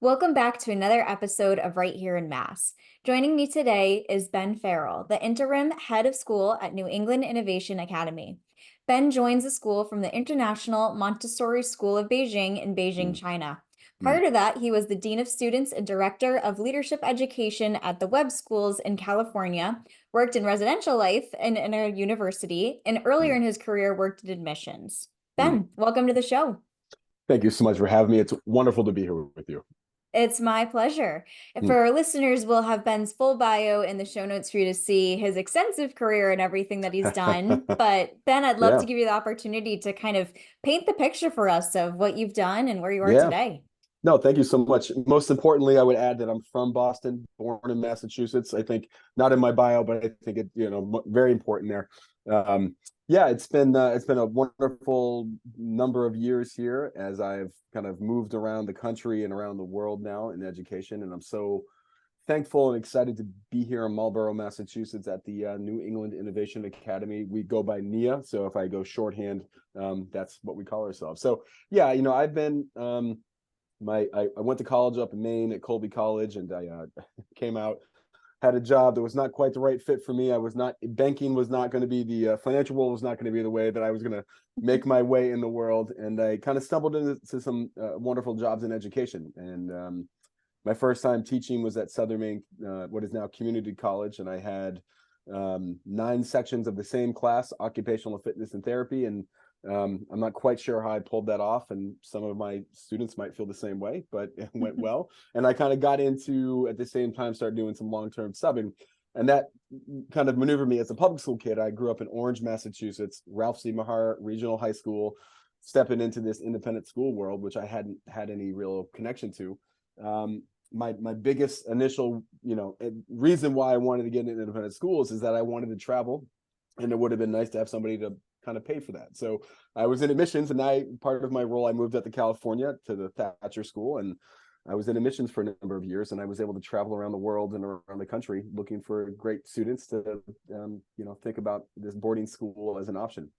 Welcome back to another episode of Right Here in Mass. Joining me today is Ben Farrell, the Interim Head of School at New England Innovation Academy. Ben joins the school from the International Montessori School of Beijing in Beijing, Mm, China. mm. Prior to that, he was the Dean of Students and Director of Leadership Education at the Webb Schools in California, worked in residential life and in a university, and earlier Mm, in his career worked in admissions. mm. Ben, welcome to the show. Thank you so much for having me. It's wonderful to be here with you. It's my pleasure. And Mm. for our listeners, we'll have Ben's full bio in the show notes for you to see his extensive career and everything that he's done. But Ben, I'd love to Yeah, give you the opportunity to kind of paint the picture for us of what you've done and where you are yeah. today. No, thank you so much. Most importantly, I would add that I'm from Boston, born in Massachusetts. I think not in my bio, but I think very important there. Um, yeah, it's been a wonderful number of years here as I've kind of moved around the country and around the world now in education, and I'm so thankful and excited to be here in Marlborough, Massachusetts at the New England Innovation Academy. We go by NEIA, so if I go shorthand, that's what we call ourselves. So yeah, I've been I went to college up in Maine at Colby College, and I came out, had a job that was not quite the right fit for me. I was not Banking was not going to be the financial world was not going to be the way that I was going to make my way in the world, and I kind of stumbled into some wonderful jobs in education. And my first time teaching was at Southern Maine, what is now Community College, and I had 9 sections of the same class, occupational fitness and therapy, and I'm not quite sure how I pulled that off, and some of my students might feel the same way, but it went well. And I kind of got into, at the same time, started doing some long-term subbing, and that kind of maneuvered me as a public school kid. I grew up in Orange, Massachusetts, Ralph C. Mahar Regional High School, stepping into this independent school world, which I hadn't had any real connection to. My biggest initial reason why I wanted to get into independent schools is that I wanted to travel, and it would have been nice to have somebody to kind of pay for that. So I was in admissions, and part of my role, I moved out to California to the Thacher School, and I was in admissions for a number of years, and I was able to travel around the world and around the country looking for great students to think about this boarding school as an option.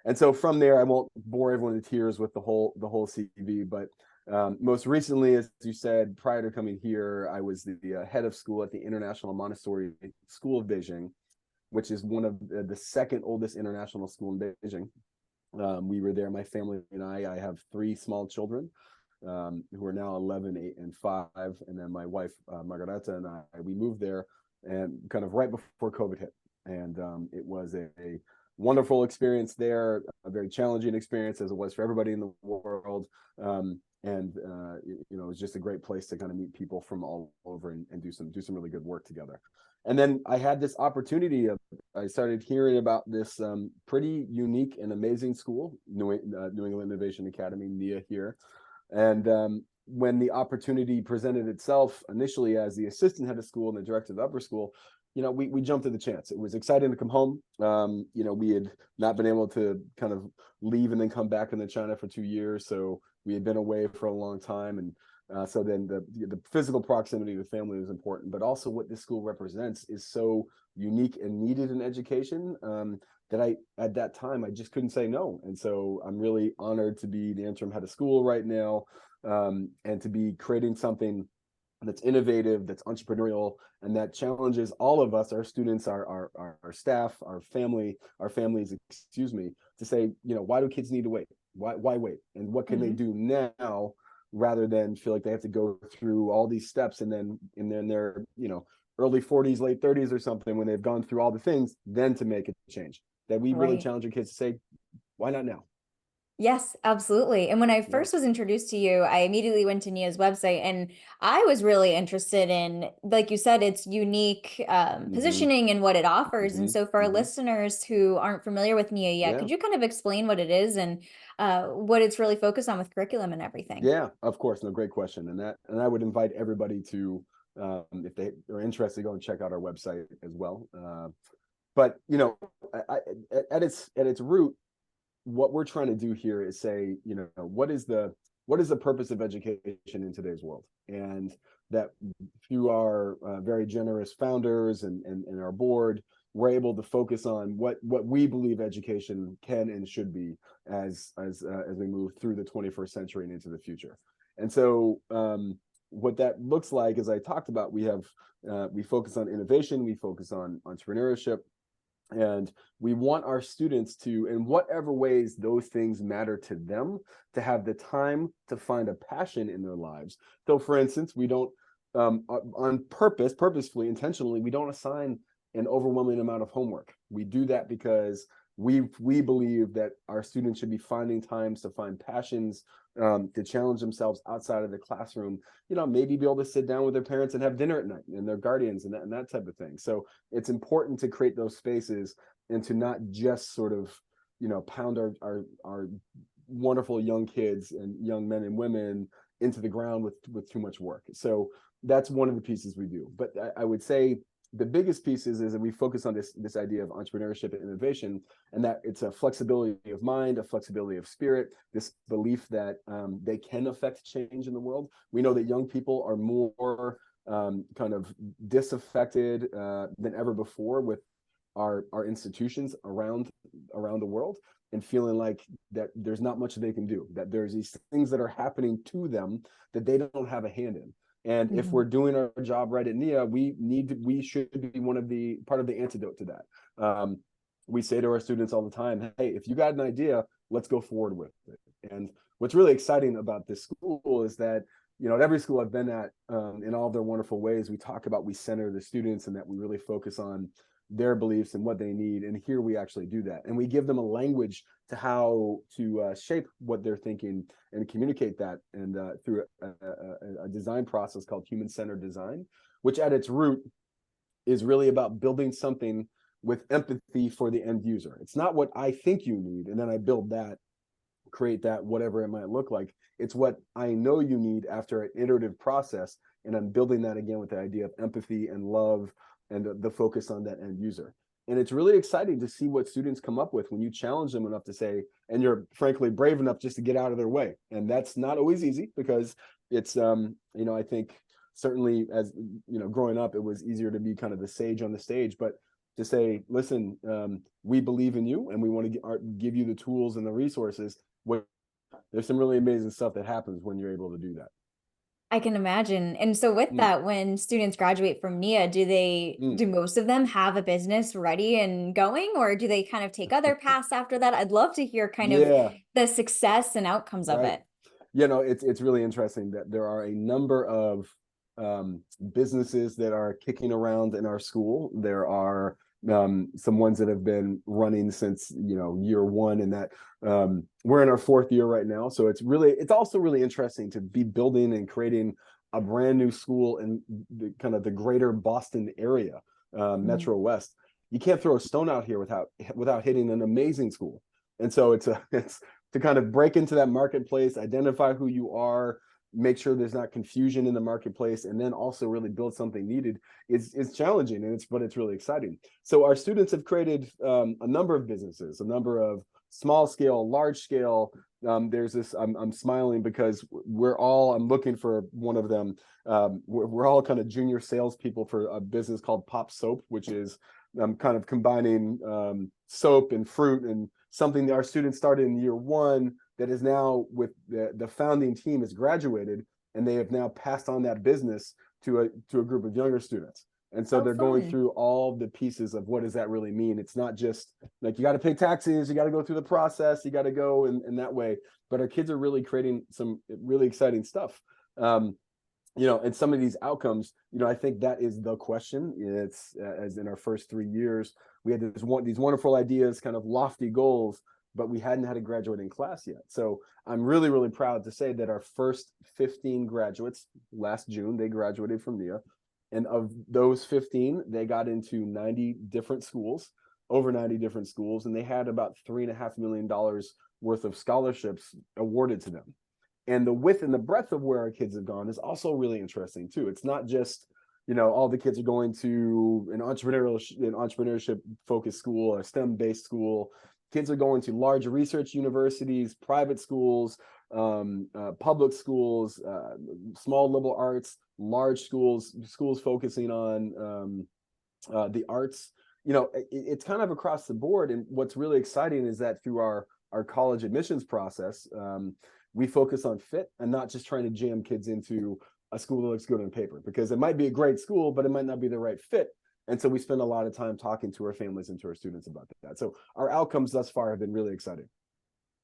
And so from there, I won't bore everyone to tears with the whole CV, but most recently, as you said, prior to coming here, I was the head of school at the International Montessori School of Beijing, which is one of the second oldest international school in Beijing. We were there, my family and I have 3 small children who are now 11, 8, and 5. And then my wife, Margareta, and we moved there and kind of right before COVID hit. And it was a wonderful experience there, a very challenging experience as it was for everybody in the world. It was just a great place to kind of meet people from all over and do some really good work together. And then I had this opportunity I started hearing about this pretty unique and amazing school, New England Innovation Academy, NEIA here. And when the opportunity presented itself initially as the assistant head of school and the director of the upper school, we jumped at the chance. It was exciting to come home. We had not been able to kind of leave and then come back into China for 2 years. So we had been away for a long time. And so then the physical proximity to the family was important, but also what this school represents is so unique and needed in education that at that time, I just couldn't say no. And so I'm really honored to be the interim head of school right now, and to be creating something that's innovative, that's entrepreneurial, and that challenges all of us, our students, our staff, our families, excuse me, to say, why do kids need to wait? Why wait? And what can they do now, rather than feel like they have to go through all these steps and then they're, early 40s, late 30s or something, when they've gone through all the things, then to make a change. That we really Right. challenge our kids to say, why not now? Yes, absolutely. And when I Yeah. first was introduced to you, I immediately went to Nia's website and I was really interested in, like you said, its unique Mm-hmm. positioning and what it offers. And Mm-hmm. so for our Mm-hmm. listeners who aren't familiar with Nia yet, Yeah. could you kind of explain what it is and what it's really focused on with curriculum and everything? Yeah, of course. No, great question. And I would invite everybody to, if they are interested, go and check out our website as well. But at its root, what we're trying to do here is say, what is the purpose of education in today's world? And that through our very generous founders and our board, we're able to focus on what we believe education can and should be as we move through the 21st century and into the future. And so what that looks like, as I talked about, we focus on innovation, we focus on entrepreneurship, and we want our students to, in whatever ways those things matter to them, to have the time to find a passion in their lives. So for instance, we don't on purposefully, intentionally, we don't assign an overwhelming amount of homework. We do that because we believe that our students should be finding times to find passions, to challenge themselves outside of the classroom, maybe be able to sit down with their parents and have dinner at night and their guardians and that type of thing. So it's important to create those spaces and to not just sort of, pound our wonderful young kids and young men and women into the ground with too much work. So that's one of the pieces we do. But I would say the biggest pieces is that we focus on this idea of entrepreneurship and innovation, and that it's a flexibility of mind, a flexibility of spirit, this belief that they can affect change in the world. We know that young people are more kind of disaffected than ever before with our institutions around the world, and feeling like that there's not much they can do, that there's these things that are happening to them that they don't have a hand in. And if we're doing our job right at NEIA, we should be part of the antidote to that. We say to our students all the time, hey, if you got an idea, let's go forward with it. And what's really exciting about this school is that, at every school I've been at, in all of their wonderful ways, we center the students, and that we really focus on their beliefs and what they need. And here we actually do that. And we give them a language to how to shape what they're thinking and communicate that, and through a design process called human-centered design, which at its root is really about building something with empathy for the end user. It's not what I think you need, and then I build that, create that, whatever it might look like. It's what I know you need after an iterative process, and I'm building that again with the idea of empathy and love and the focus on that end user. And it's really exciting to see what students come up with when you challenge them enough to say, and you're frankly brave enough just to get out of their way. And that's not always easy, because it's, I think certainly as, growing up, it was easier to be kind of the sage on the stage, but to say, listen, we believe in you, and we want to give you the tools and the resources. There's some really amazing stuff that happens when you're able to do that. I can imagine. And so with that, when students graduate from NEIA, do most of them have a business ready and going, or do they kind of take other paths after that? I'd love to hear kind of the success and outcomes of it. It's really interesting that there are a number of businesses that are kicking around in our school. There are some ones that have been running since year one, and that we're in our fourth year right now. So it's also really interesting to be building and creating a brand new school in the kind of the greater Boston area, Metro West. You can't throw a stone out here without hitting an amazing school. And so it's to kind of break into that marketplace, identify who you are, make sure there's not confusion in the marketplace, and then also really build something needed. It's challenging, but it's really exciting. So our students have created a number of businesses, a number of small scale, large scale. There's this, I'm smiling because I'm looking for one of them. We're all kind of junior salespeople for a business called Pop Soap, which is kind of combining soap and fruit, and something that our students started in year one that is now with the founding team has graduated, and they have now passed on that business to a group of younger students. And so they're going through all the pieces of what does that really mean. It's not just like you got to pay taxes, you got to go through the process, you got to go in that way. But our kids are really creating some really exciting stuff. And some of these outcomes, I think that is the question. It's as in our first 3 years, we had these wonderful ideas, kind of lofty goals, but we hadn't had a graduating class yet. So I'm really, really proud to say that our first 15 graduates last June, they graduated from NEIA. And of those 15, they got into 90 different schools, over 90 different schools, and they had about $3.5 million worth of scholarships awarded to them. And the width and the breadth of where our kids have gone is also really interesting too. It's not just, all the kids are going to an entrepreneurship focused school, a STEM based school. Kids are going to large research universities, private schools, public schools, small liberal arts, large schools focusing on the arts. It's kind of across the board. And what's really exciting is that through our college admissions process, we focus on fit and not just trying to jam kids into a school that looks good on paper, because it might be a great school, but it might not be the right fit. And so we spend a lot of time talking to our families and to our students about that. So our outcomes thus far have been really exciting.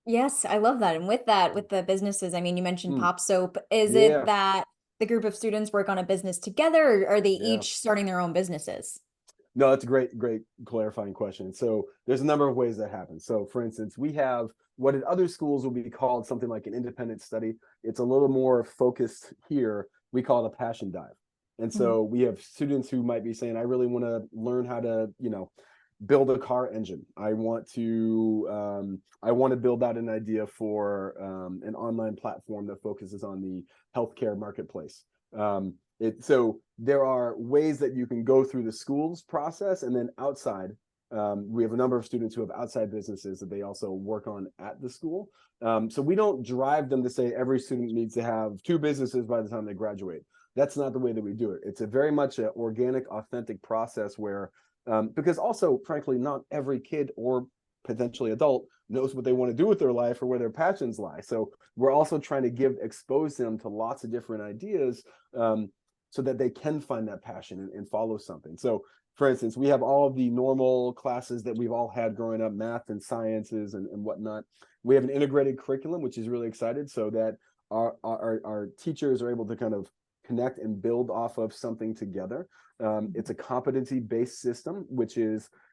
Yes, I love that. And with that, with the businesses, I mean, you mentioned Mm, Pop Soap. Is it yeah, that the group of students work on a business together, or are they yeah. each starting their own businesses? No, that's a great clarifying question. So there's a number of ways that happens. So for instance, we have what at other schools would be called something like an independent study. It's a little more focused here. We call it a passion dive. And Mhm. so we have students who might be saying, I really want to learn how to, build a car engine. I want to build out an idea for an online platform that focuses on the healthcare marketplace. So there are ways that you can go through the school's process, and then outside, we have a number of students who have outside businesses that they also work on at the school. So we don't drive them to say every student needs to have 2 businesses by the time they graduate. That's not the way that we do it. It's a very much an organic, authentic process where, because also, frankly, not every kid or potentially adult knows what they want to do with their life or where their passions lie. So we're also trying to expose them to lots of different ideas, so that they can find that passion and follow something. So for instance, we have all of the normal classes that we've all had growing up, math and sciences and whatnot. We have an integrated curriculum, which is really excited, so that our teachers are able to kind of connect and build off of something together. It's a competency-based system,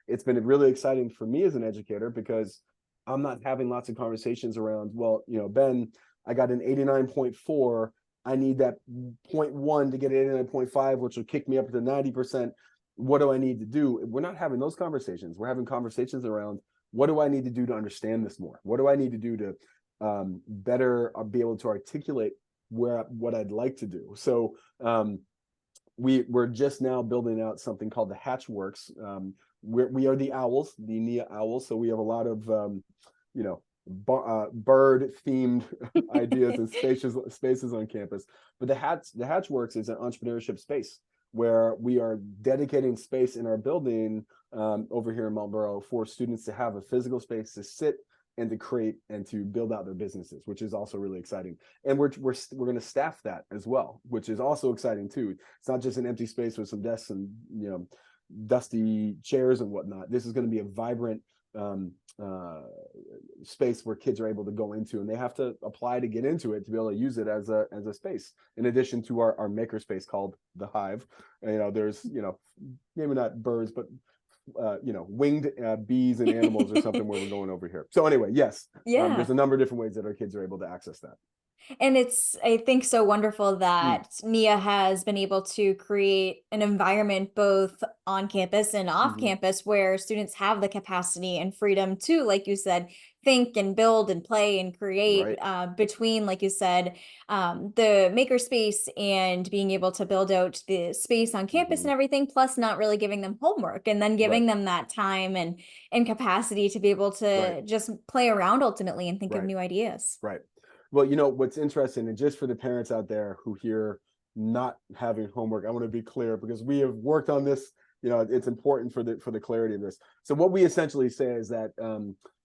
it's been really exciting for me as an educator, because I'm not having lots of conversations around, well, Ben, I got an 89.4. I need that 0.1 to get 89.5, which will kick me up to 90%. What do I need to do? We're not having those conversations. We're having conversations around, what do I need to do to understand this more? What do I need to do to better be able to articulate what I'd like to do? So we're just now building out something called the Hatchworks. We are the owls, the NEIA owls. So we have a lot of bird themed ideas and spaces on campus. But the Hatchworks is an entrepreneurship space where we are dedicating space in our building over here in Marlboro for students to have a physical space to sit and to create and to build out their businesses, which is also really exciting. And we're going to staff that as well, which is also exciting too. It's not just an empty space with some desks and dusty chairs and whatnot. This is going to be a vibrant space where kids are able to go into, and they have to apply to get into it to be able to use it as a space, in addition to our maker space called the Hive. There's maybe not birds, but winged bees and animals or something where we're going over here. So anyway, yes, Yeah. there's a number of different ways that our kids are able to access that. And it's, I think, so wonderful that NEIA has been able to create an environment both on campus and off Mm-hmm. campus where students have the capacity and freedom to, like you said, think and build and play and create, Right. between, like you said, the makerspace and being able to build out the space on campus Mm-hmm. and everything, plus not really giving them homework, and then Right. giving them that time and capacity to be able Right. to just play around ultimately and think of Right. new ideas. Right. Well, what's interesting, and just for the parents out there who hear not having homework, I want to be clear, because we have worked on this. It's important for the clarity of this. So what we essentially say is that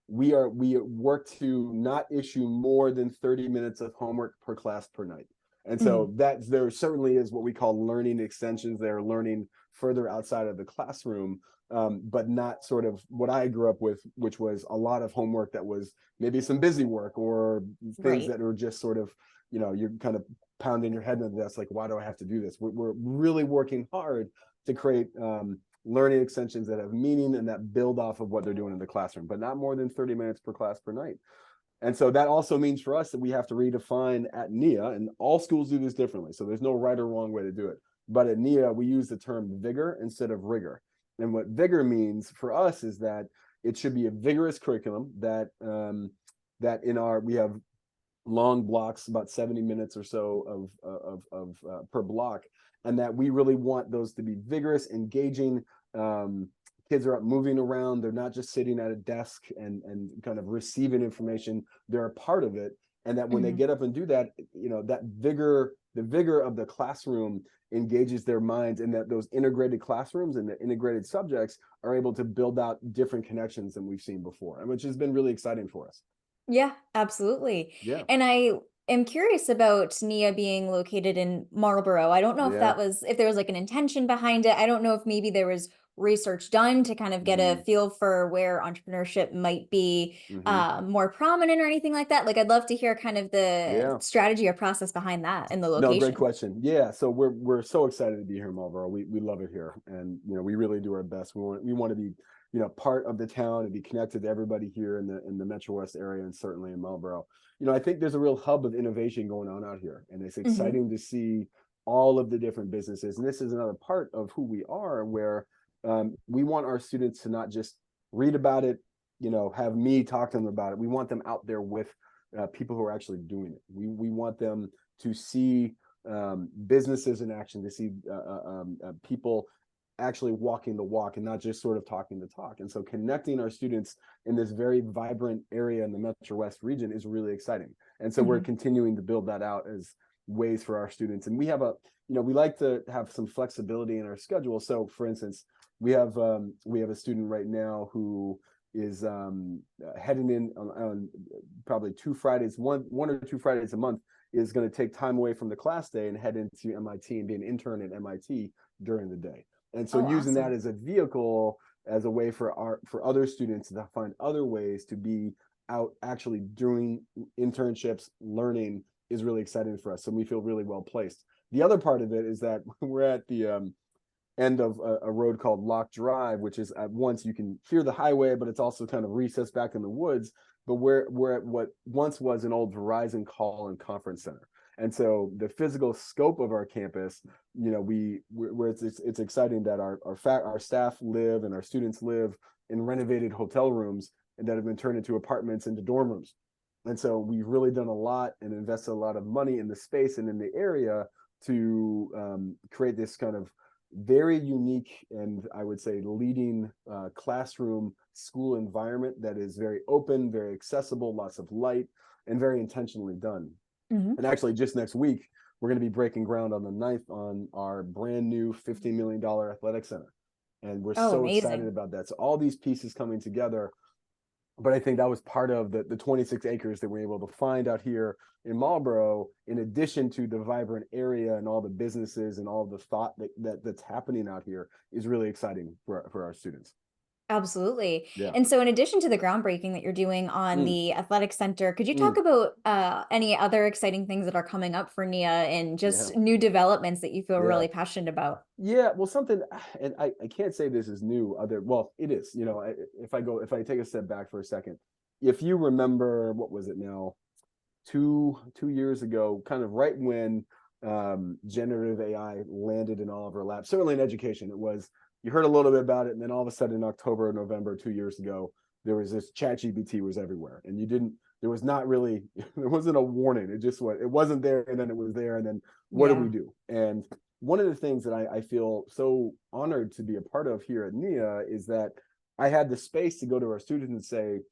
we work to not issue more than 30 minutes of homework per class per night. And so there certainly is what we call learning extensions. They're learning further outside of the classroom, but not sort of what I grew up with, which was a lot of homework that was maybe some busy work or things Right. that are just sort of, you're kind of pounding your head on the desk, like, why do I have to do this? We're really working hard to create learning extensions that have meaning and that build off of what they're doing in the classroom, but not more than 30 minutes per class per night. And so that also means for us that we have to redefine at NEIA, and all schools do this differently, so there's no right or wrong way to do it. But at NEIA, we use the term vigor instead of rigor. And what vigor means for us is that it should be a vigorous curriculum that we have long blocks, about 70 minutes or so of per block, and that we really want those to be vigorous, engaging. Kids are moving around. They're not just sitting at a desk and kind of receiving information. They're a part of it. And that when they get up and do that, that vigor, the vigor of the classroom engages their minds, and that those integrated classrooms and the integrated subjects are able to build out different connections than we've seen before, and which has been really exciting for us. Yeah, absolutely. Yeah. And am curious about NEIA being located in Marlborough. I don't know if Yeah. if there was like an intention behind it. I don't know if maybe there was research done to kind of get a Mm, feel for where entrepreneurship might be hmm. more prominent or anything like that. Like, I'd love to hear kind of the Yeah. strategy or process behind that and the No, great location. question. Yeah, so we're so excited to be here in Marlboro. We love it here, and we really do our best. We want to be part of the town and be connected to everybody here in the Metro West area, and certainly in Marlboro. I think there's a real hub of innovation going on out here, and it's Hmm. exciting to see all of the different businesses. And this is another part of who we are, where we want our students to not just read about it, have me talk to them about it. We want them out there with people who are actually doing it. We want them to see businesses in action, to see people actually walking the walk and not just sort of talking the talk. And so connecting our students in this very vibrant area in the Metro West region is really exciting. And so we're Hmm. continuing to build that out as ways for our students. And we have we like to have some flexibility in our schedule. So for instance, we have a student right now who is heading in on probably one or two Fridays a month, is going to take time away from the class day and head into MIT and be an intern at MIT during the day. And so Oh, using that awesome. as a vehicle, as a way for other students to find other ways to be out actually doing internships, learning, is really exciting for us. So we feel really well placed. The other part of it is that we're at the end of a road called Lock Drive, which is at once you can hear the highway, but it's also kind of recessed back in the woods. But we're at what once was an old Verizon call and conference center. And so the physical scope of our campus, it's exciting that our staff live and our students live in renovated hotel rooms and that have been turned into apartments, into dorm rooms. And so we've really done a lot and invested a lot of money in the space and in the area to create this kind of very unique and I would say leading classroom school environment that is very open, very accessible, lots of light, and very intentionally done. Hmm. And actually, just next week, we're going to be breaking ground on the 9th on our brand new $15 million athletic center. And we're Oh, so excited amazing. about that. So all these pieces coming together, but I think that was part of the 26 acres that we're able to find out here in Marlboro, in addition to the vibrant area and all the businesses and all the thought that's happening out here, is really exciting for our students. Absolutely. Yeah. And so in addition to the groundbreaking that you're doing on Mm, the athletic center, could you talk mm, about any other exciting things that are coming up for NEIA and yeah. just new developments that you feel Yeah. really passionate about? Yeah, well, something, and I can't say this is new. Well, it is. If I take a step back for a second, if you remember, what was it now, 2 years ago, kind of right when generative AI landed in all of our labs, certainly in education, you heard a little bit about it, and then all of a sudden in October or November 2 years ago, there was this ChatGPT was everywhere, and there was not really, there wasn't a warning. It wasn't there, and then it was there, and then what do we Yeah. do? And one of the things that I feel so honored to be a part of here at NEIA is that I had the space to go to our students and say,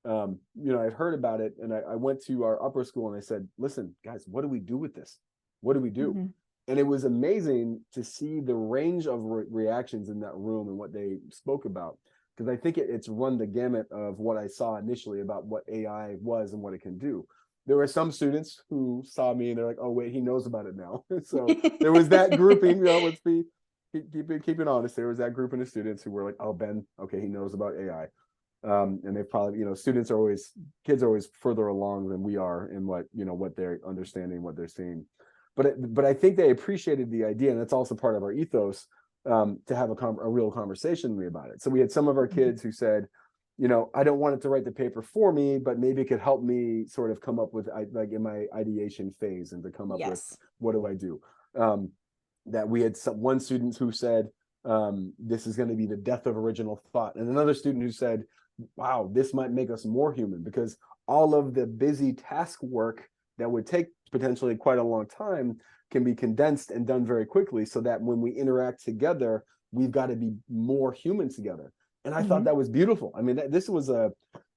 I'd heard about it, and I went to our upper school and I said, listen, guys, what do we do with this? What do we do? Hmm. And it was amazing to see the range of reactions in that room and what they spoke about. Because I think it's run the gamut of what I saw initially about what AI was and what it can do. There were some students who saw me and they're like, oh, wait, he knows about it now. So there was that grouping, let's keep it honest. There was that grouping of students who were like, oh, Ben, okay, he knows about AI. And they've probably, kids are always further along than we are in what they're understanding, what they're seeing. But I think they appreciated the idea, and that's also part of our ethos, to have a real conversation with me about it. So we had some of our kids who said, I don't want it to write the paper for me, but maybe it could help me sort of come up with, like in my ideation phase, and to come up with, Yes. what do I do? That we had one student who said, this is going to be the death of original thought, and another student who said, wow, this might make us more human, because all of the busy task work that would take potentially quite a long time can be condensed and done very quickly, so that when we interact together, we've got to be more human together. And I thought Hmm. that was beautiful. I mean, this was a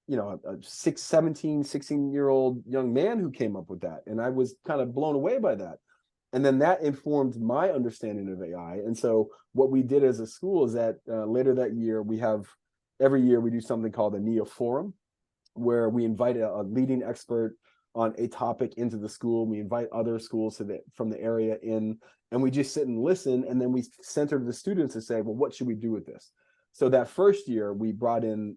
16-year-old young man who came up with that. And I was kind of blown away by that. And then that informed my understanding of AI. And so what we did as a school is that later that year, every year we do something called a NEIA Forum, where we invite a leading expert on a topic into the school. We invite other schools from the area in, and we just sit and listen. And then we center the students to say, well, what should we do with this? So that first year, we brought in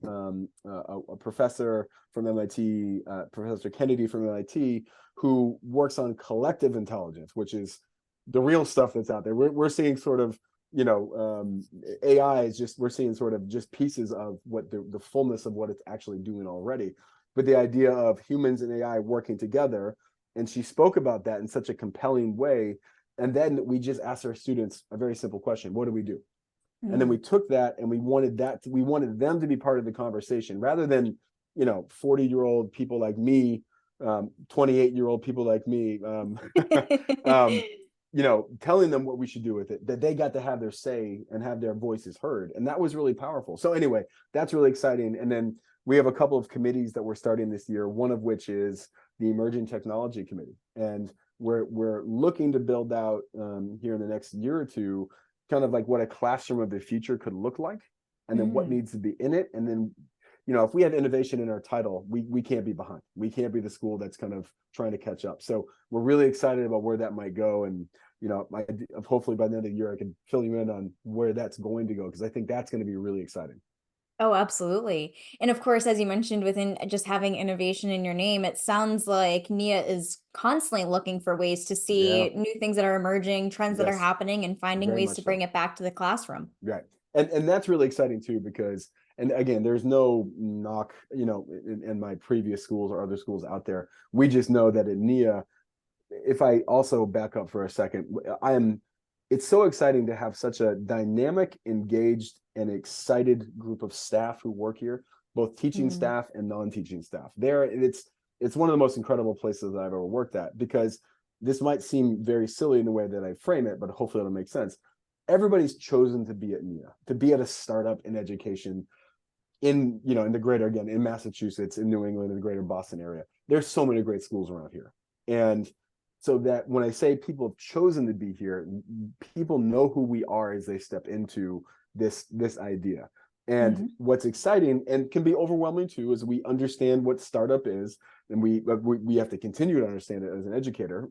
a professor from MIT, Professor Kennedy from MIT, who works on collective intelligence, which is the real stuff that's out there. We're seeing sort of, AI is just, we're seeing sort of just pieces of what the fullness of what it's actually doing already. But the idea of humans and AI working together, and she spoke about that in such a compelling way. And then we just asked our students a very simple question: what do we do? And then we took that and we wanted them to be part of the conversation rather than, 40-year-old people like me, 28-year-old people like me, telling them what we should do with it, that they got to have their say and have their voices heard. And that was really powerful. So anyway, that's really exciting. And then we have a couple of committees that we're starting this year, one of which is the Emerging Technology Committee. And we're looking to build out here in the next year or two, kind of like what a classroom of the future could look like, and then what needs to be in it. And then, if we have innovation in our title, we can't be behind. We can't be the school that's kind of trying to catch up. So we're really excited about where that might go. And, hopefully by the end of the year, I can fill you in on where that's going to go, because I think that's going to be really exciting. Oh, absolutely. And of course, as you mentioned, within just having innovation in your name, it sounds like NEIA is constantly looking for ways to see new things that are emerging, trends that are happening, and finding Very ways much to so. bring it back to the classroom. Right. And that's really exciting too, because, and again, there's no knock, in my previous schools or other schools out there. We just know that at NEIA, if I also back up for a second, it's so exciting to have such a dynamic, engaged, and excited group of staff who work here, both teaching staff and non-teaching staff. It's one of the most incredible places that I've ever worked at, because this might seem very silly in the way that I frame it, but hopefully it'll make sense. Everybody's chosen to be at NEIA, to be at a startup in education in the greater, again, in Massachusetts, in New England, in the greater Boston area. There's so many great schools around here. And so that when I say people have chosen to be here, people know who we are as they step into this idea. And what's exciting and can be overwhelming too is we understand what startup is, and we have to continue to understand it as an educator.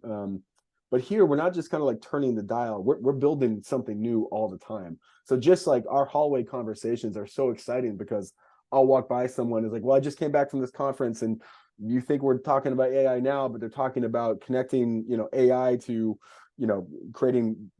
But here we're not just kind of like turning the dial. We're building something new all the time. So just like our hallway conversations are so exciting, because I'll walk by someone who's like, well, I just came back from this conference, and you think we're talking about AI now, but they're talking about connecting, AI to, creating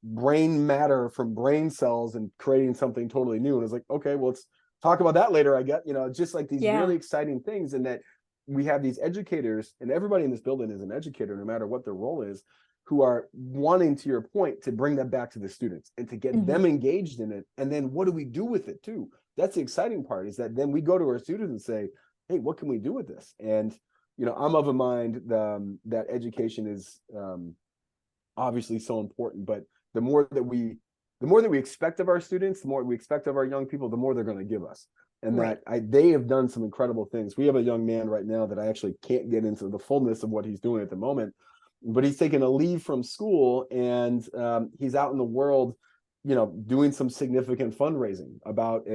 brain matter from brain cells and creating something totally new. And it's like, okay, well, let's talk about that later, I get, just like these really exciting things. And that we have these educators, and everybody in this building is an educator, no matter what their role is, who are wanting, to your point, to bring that back to the students and to get them engaged in it. And then what do we do with it too? That's the exciting part, is that then we go to our students and say, hey, what can we do with this? And, I'm of a mind that education is obviously so important, but the more that we expect of our students, the more we expect of our young people, the more they're going to give us. And they have done some incredible things. We have a young man right now that I actually can't get into the fullness of what he's doing at the moment, but he's taken a leave from school, and he's out in the world, doing some significant fundraising about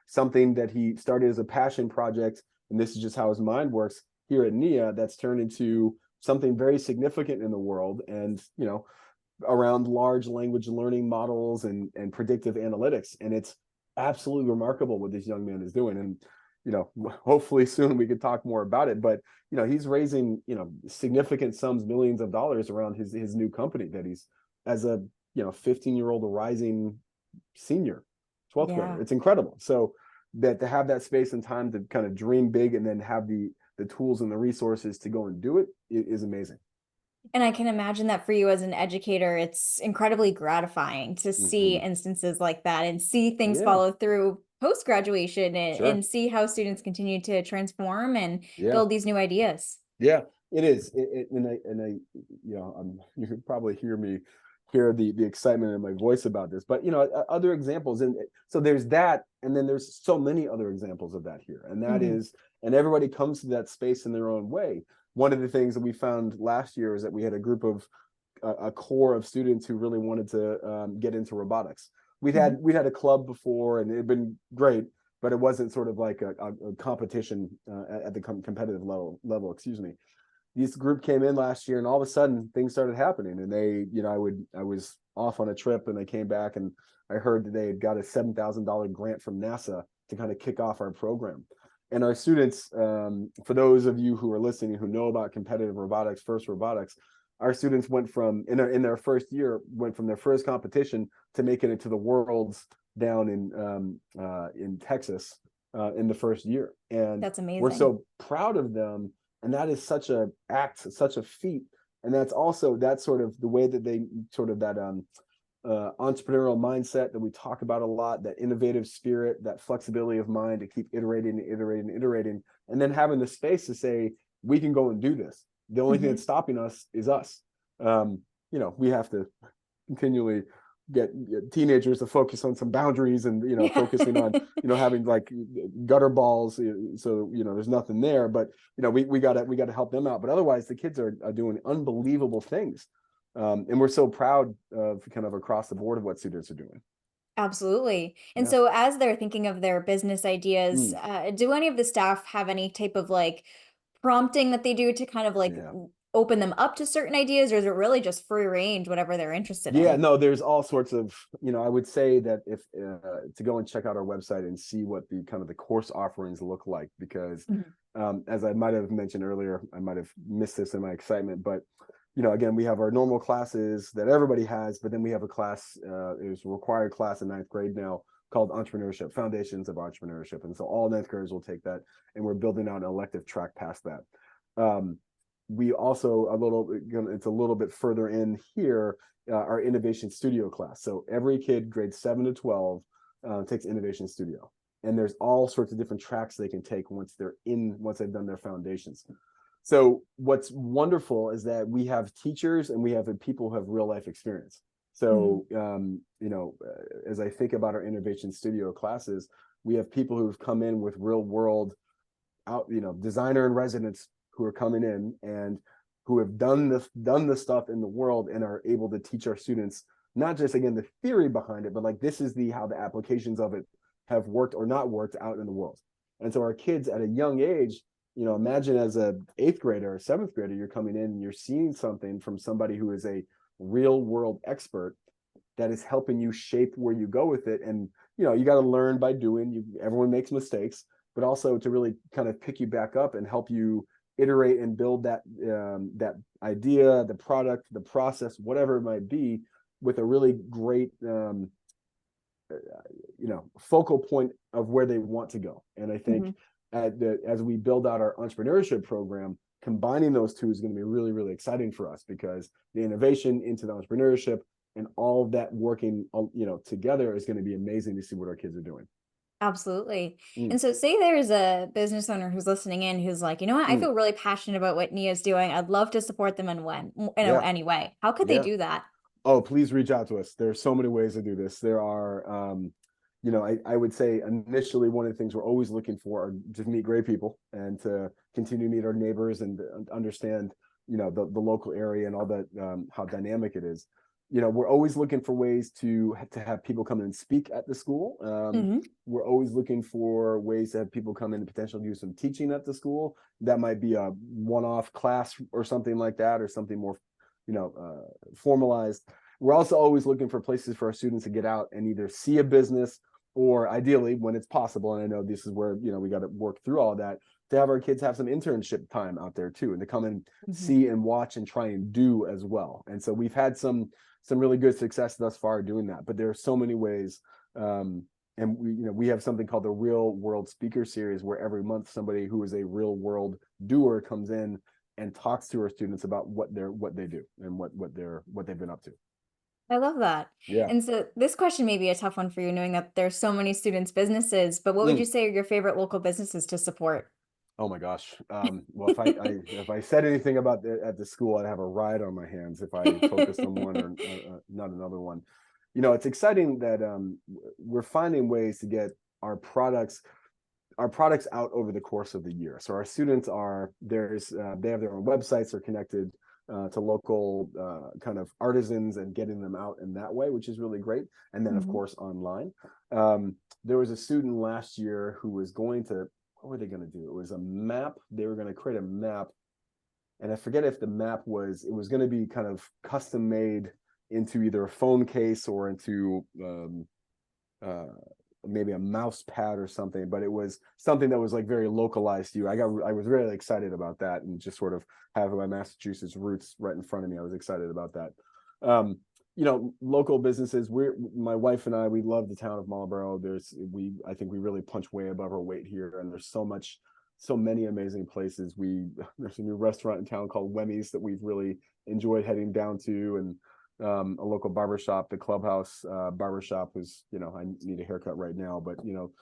something that he started as a passion project. And this is just how his mind works here at NEIA, that's turned into something very significant in the world, and around large language learning models and predictive analytics. And it's absolutely remarkable what this young man is doing. And hopefully soon we could talk more about it. But he's raising significant sums, millions of dollars around his new company that he's, as a 15-year-old rising senior, 12th grader. It's incredible. So that to have that space and time to kind of dream big, and then have the tools and the resources to go and do it is amazing. And I can imagine that for you as an educator, it's incredibly gratifying to see instances like that and see things follow through post-graduation, and see how students continue to transform and build these new ideas. Yeah, it is. You can probably hear the excitement in my voice about this, but other examples. And so there's that, and then there's so many other examples of that here. And that is, and everybody comes to that space in their own way. One of the things that we found last year is that we had a group of a core of students who really wanted to get into robotics. We'd had a club before, and it had been great, but it wasn't sort of like a competition at the competitive level, excuse me. This group came in last year, and all of a sudden things started happening. And they, I was off on a trip, and they came back, and I heard that they had got a $7,000 grant from NASA to kind of kick off our program. And our students, for those of you who are listening who know about competitive robotics, FIRST Robotics, our students went from in their first year went from their first competition to making it to the Worlds down in Texas in the first year. And That's amazing. we're so proud of them. And that is such a act, such a feat. And that's sort of the way that they sort of that entrepreneurial mindset that we talk about a lot, that innovative spirit, that flexibility of mind to keep iterating and iterating and iterating, and then having the space to say, we can go and do this. The only thing that's stopping us is us. We have to continually get teenagers to focus on some boundaries and focusing on having like gutter balls, so there's nothing there, but we gotta help them out. But otherwise the kids are doing unbelievable things, and we're so proud of kind of across the board of what students are doing. Absolutely. And Yeah. so as they're thinking of their business ideas, do any of the staff have any type of like prompting that they do to kind of like open them up to certain ideas, or is it really just free range, whatever they're interested in? No, there's all sorts of, I would say that if to go and check out our website and see what the kind of the course offerings look like, because as I might have mentioned earlier, I might have missed this in my excitement, but again, we have our normal classes that everybody has, but then we have a class, it's a required class in 9th grade now called Entrepreneurship, Foundations of Entrepreneurship. And so all 9th graders will take that, and we're building out an elective track past that. We also it's a little bit further in here, our Innovation Studio class. So every kid grades 7 to 12 takes Innovation Studio, and there's all sorts of different tracks they can take once they've done their foundations. So what's wonderful is that we have teachers and we have people who have real life experience. So as I think about our Innovation Studio classes, we have people who've come in with real world designer in residence who are coming in and who have done the stuff in the world and are able to teach our students not just, again, the theory behind it, but like this is how the applications of it have worked or not worked out in the world. And so our kids at a young age, imagine as a 8th grader or 7th grader, you're coming in and you're seeing something from somebody who is a real world expert that is helping you shape where you go with it. And you got to learn by doing. Everyone makes mistakes, but also to really kind of pick you back up and help you iterate and build that idea, the product, the process, whatever it might be, with a really great focal point of where they want to go. And I think as we build out our entrepreneurship program, combining those two is going to be really, really exciting for us, because the innovation into the entrepreneurship and all of that working together is going to be amazing to see what our kids are doing. Absolutely. And so say there's a business owner who's listening in who's like, what, I feel really passionate about what NEIA is doing. I'd love to support them in any way. How could they do that? Oh, please reach out to us. There are so many ways to do this. There are, I would say initially one of the things we're always looking for are to meet great people and to continue to meet our neighbors and understand, the local area and all that, how dynamic it is. We're always looking for ways to have people come in and speak at the school. We're always looking for ways to have people come in and potentially do some teaching at the school. That might be a one-off class or something like that, or something more, formalized. We're also always looking for places for our students to get out and either see a business, or ideally, when it's possible, and I know this is where, we got to work through all that, to have our kids have some internship time out there too, and to come and see and watch and try and do as well. And so we've had some really good success thus far doing that, but there are so many ways. And we have something called the Real World Speaker Series, where every month somebody who is a real world doer comes in and talks to our students about what they do and what they've been up to. I love that. Yeah. And so this question may be a tough one for you, knowing that there's so many students' businesses, but what would you say are your favorite local businesses to support? Oh my gosh. Well, if I said anything about at the school, I'd have a riot on my hands if I focused on one or not another one. It's exciting that we're finding ways to get our products out over the course of the year. So our students they have their own websites, are connected to local kind of artisans and getting them out in that way, which is really great. And then, of course, online. There was a student last year who was going to, what were they going to do? It was a map. They were going to create a map. And I forget if the map was, it was going to be kind of custom made into either a phone case or into maybe a mouse pad or something, but it was something that was like very localized to you. I was really excited about that, and just sort of have my Massachusetts roots right in front of me. I was excited about that. You know, local businesses, my wife and I, we love the town of Marlborough. I think we really punch way above our weight here, and there's so many amazing places. There's a new restaurant in town called Wemmy's that we've really enjoyed heading down to, and a local barbershop, the Clubhouse barbershop, was, you know, I need a haircut right now, but you know,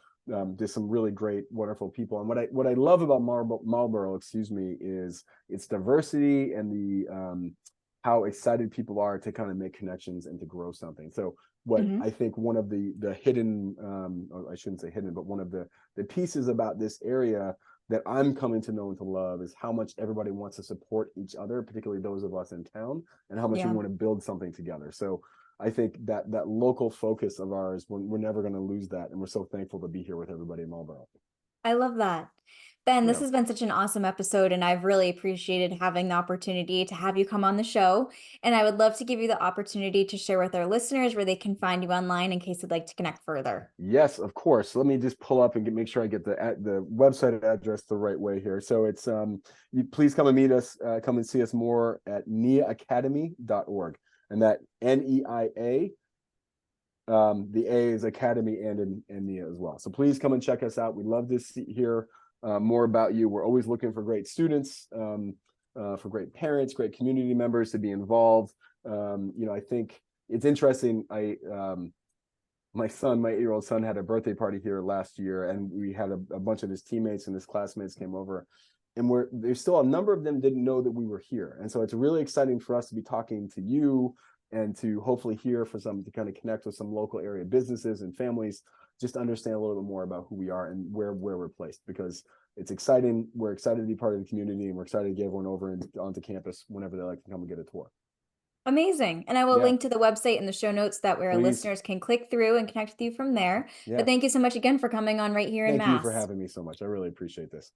there's some really great, wonderful people. And what I love about Marlborough, excuse me, is its diversity and the how excited people are to kind of make connections and to grow something. So what I think one of the hidden, or I shouldn't say hidden, but one of the pieces about this area that I'm coming to know and to love is how much everybody wants to support each other, particularly those of us in town, and how much we want to build something together. So I think that local focus of ours, we're never going to lose that. And we're so thankful to be here with everybody in Marlborough. I love that. Ben, this Yeah. has been such an awesome episode, and I've really appreciated having the opportunity to have you come on the show. And I would love to give you the opportunity to share with our listeners where they can find you online in case they'd like to connect further. Yes, of course. Let me just pull up and make sure I get the website address the right way here. So it's you please come and meet us, come and see us more at NEIAacademy.org, and that NEIA. The A is Academy and in NEIA as well. So please come and check us out. We'd love to hear more about you. We're always looking for great students, for great parents, great community members to be involved. You know, I think it's interesting. My 8-year-old son, had a birthday party here last year, and we had a bunch of his teammates and his classmates came over, and there's still a number of them didn't know that we were here. And so it's really exciting for us to be talking to you, and to hopefully hear to kind of connect with some local area businesses and families, just to understand a little bit more about who we are and where we're placed, because it's exciting. We're excited to be part of the community, and we're excited to get everyone over and onto campus whenever they like to come and get a tour. Amazing. And I will Yeah, link to the website in the show notes that where our please. listeners can click through and connect with you from there. Yeah. But thank you so much again for coming on Right Here in Thank you for Mass. having me so much. I really appreciate this.